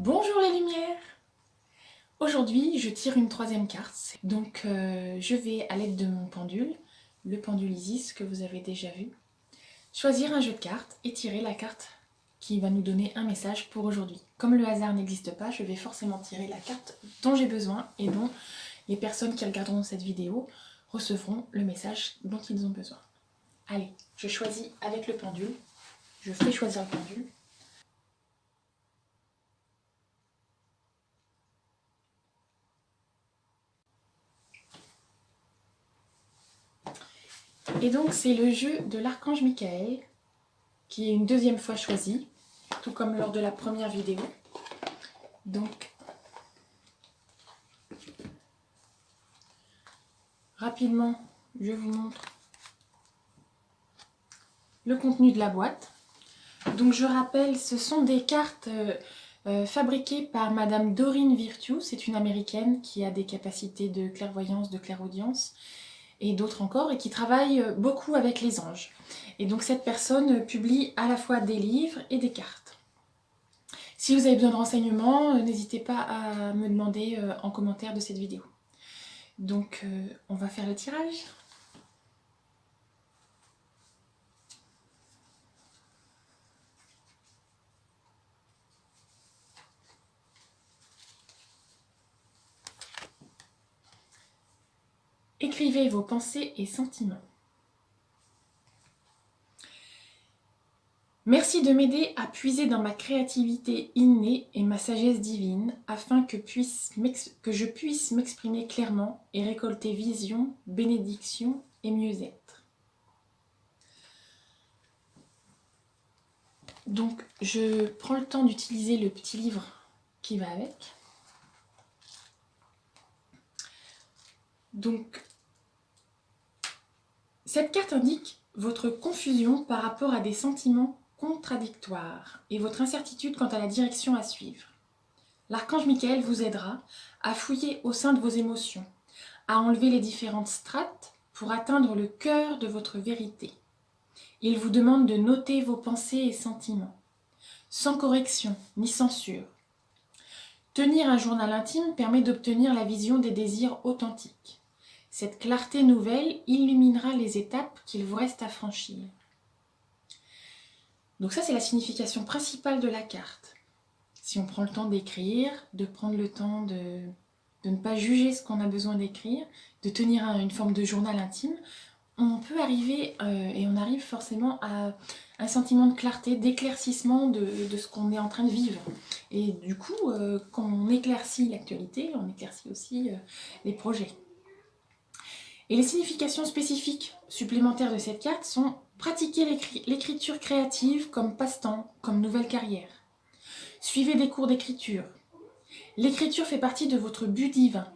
Bonjour les lumières! Aujourd'hui, je tire une troisième carte. Donc, je vais, à l'aide de mon pendule, le pendule Isis que vous avez déjà vu, choisir un jeu de cartes et tirer la carte qui va nous donner un message pour aujourd'hui. Comme le hasard n'existe pas, je vais forcément tirer la carte dont j'ai besoin et dont les personnes qui regarderont cette vidéo recevront le message dont ils ont besoin. Allez, je choisis avec le pendule. Je fais choisir le pendule. Et donc c'est le jeu de l'archange Michael qui est une deuxième fois choisi, tout comme lors de la première vidéo. Donc rapidement, je vous montre le contenu de la boîte. Donc je rappelle, ce sont des cartes fabriquées par Madame Doreen Virtue. C'est une américaine qui a des capacités de clairvoyance, de clairaudience et d'autres encore, et qui travaille beaucoup avec les anges. Et donc cette personne publie à la fois des livres et des cartes. Si vous avez besoin de renseignements, n'hésitez pas à me demander en commentaire de cette vidéo. Donc on va faire le tirage. Écrivez vos pensées et sentiments. Merci de m'aider à puiser dans ma créativité innée et ma sagesse divine afin que je puisse m'exprimer clairement et récolter vision, bénédiction et mieux-être. Donc je prends le temps d'utiliser le petit livre qui va avec. Donc cette carte indique votre confusion par rapport à des sentiments contradictoires et votre incertitude quant à la direction à suivre. L'archange Michael vous aidera à fouiller au sein de vos émotions, à enlever les différentes strates pour atteindre le cœur de votre vérité. Il vous demande de noter vos pensées et sentiments, sans correction ni censure. Tenir un journal intime permet d'obtenir la vision des désirs authentiques. Cette clarté nouvelle illuminera les étapes qu'il vous reste à franchir. Donc ça, c'est la signification principale de la carte. Si on prend le temps d'écrire, de prendre le temps de ne pas juger ce qu'on a besoin d'écrire, de tenir une forme de journal intime, on peut arriver, et on arrive forcément à un sentiment de clarté, d'éclaircissement de ce qu'on est en train de vivre. Et du coup, quand on éclaircit l'actualité, on éclaircit aussi les projets. Et les significations spécifiques supplémentaires de cette carte sont pratiquer l'écriture créative comme passe-temps, comme nouvelle carrière. Suivez des cours d'écriture. L'écriture fait partie de votre but divin.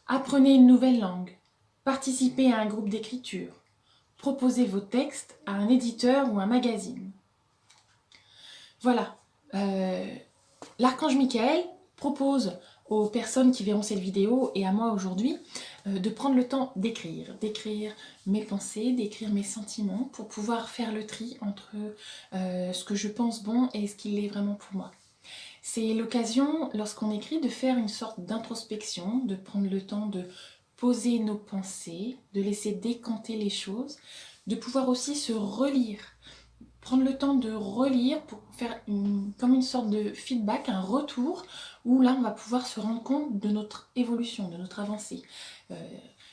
Apprenez une nouvelle langue. Participez à un groupe d'écriture. Proposez vos textes à un éditeur ou un magazine. Voilà. L'archange Michael propose aux personnes qui verront cette vidéo et à moi aujourd'hui de prendre le temps d'écrire mes pensées, d'écrire mes sentiments pour pouvoir faire le tri entre ce que je pense bon et ce qu'il est vraiment pour moi. C'est l'occasion, lorsqu'on écrit, de faire une sorte d'introspection, de prendre le temps de poser nos pensées, de laisser décanter les choses, de pouvoir aussi se relire, prendre le temps de relire pour faire comme une sorte de feedback, un retour, où là on va pouvoir se rendre compte de notre évolution, de notre avancée.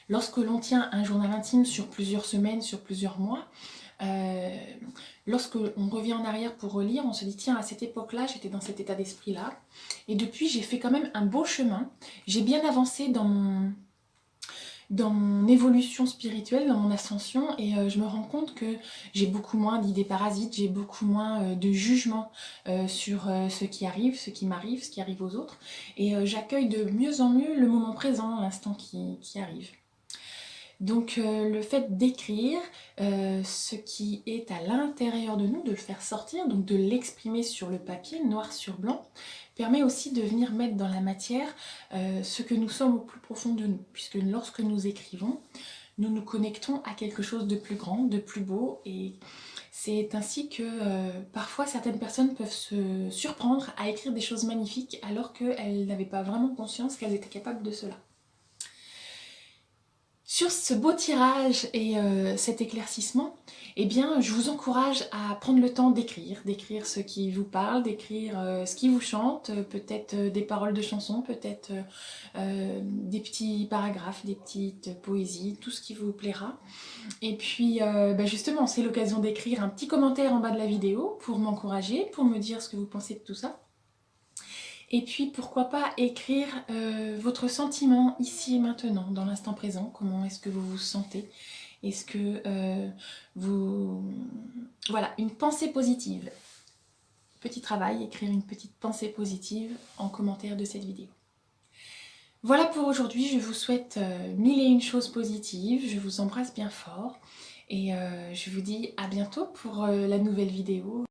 Lorsque l'on tient un journal intime sur plusieurs semaines, sur plusieurs mois, lorsque on revient en arrière pour relire, on se dit tiens, à cette époque-là, j'étais dans cet état d'esprit-là, et depuis j'ai fait quand même un beau chemin, j'ai bien avancé dans mon évolution spirituelle, dans mon ascension, et je me rends compte que j'ai beaucoup moins d'idées parasites, j'ai beaucoup moins de jugement sur ce qui arrive, ce qui m'arrive, ce qui arrive aux autres, et j'accueille de mieux en mieux le moment présent, l'instant qui arrive. Donc le fait d'écrire ce qui est à l'intérieur de nous, de le faire sortir, donc de l'exprimer sur le papier, noir sur blanc, permet aussi de venir mettre dans la matière ce que nous sommes au plus profond de nous. Puisque lorsque nous écrivons, nous nous connectons à quelque chose de plus grand, de plus beau, et c'est ainsi que parfois certaines personnes peuvent se surprendre à écrire des choses magnifiques alors qu'elles n'avaient pas vraiment conscience qu'elles étaient capables de cela. Sur ce beau tirage et cet éclaircissement, eh bien, je vous encourage à prendre le temps d'écrire ce qui vous parle, d'écrire ce qui vous chante, peut-être des paroles de chansons, peut-être des petits paragraphes, des petites poésies, tout ce qui vous plaira. Et puis, justement, c'est l'occasion d'écrire un petit commentaire en bas de la vidéo pour m'encourager, pour me dire ce que vous pensez de tout ça. Et puis pourquoi pas écrire votre sentiment ici et maintenant, dans l'instant présent. Comment est-ce que vous vous sentez? Est-ce que vous... Voilà, une pensée positive. Petit travail, écrire une petite pensée positive en commentaire de cette vidéo. Voilà pour aujourd'hui, je vous souhaite mille et une choses positives, je vous embrasse bien fort et je vous dis à bientôt pour la nouvelle vidéo.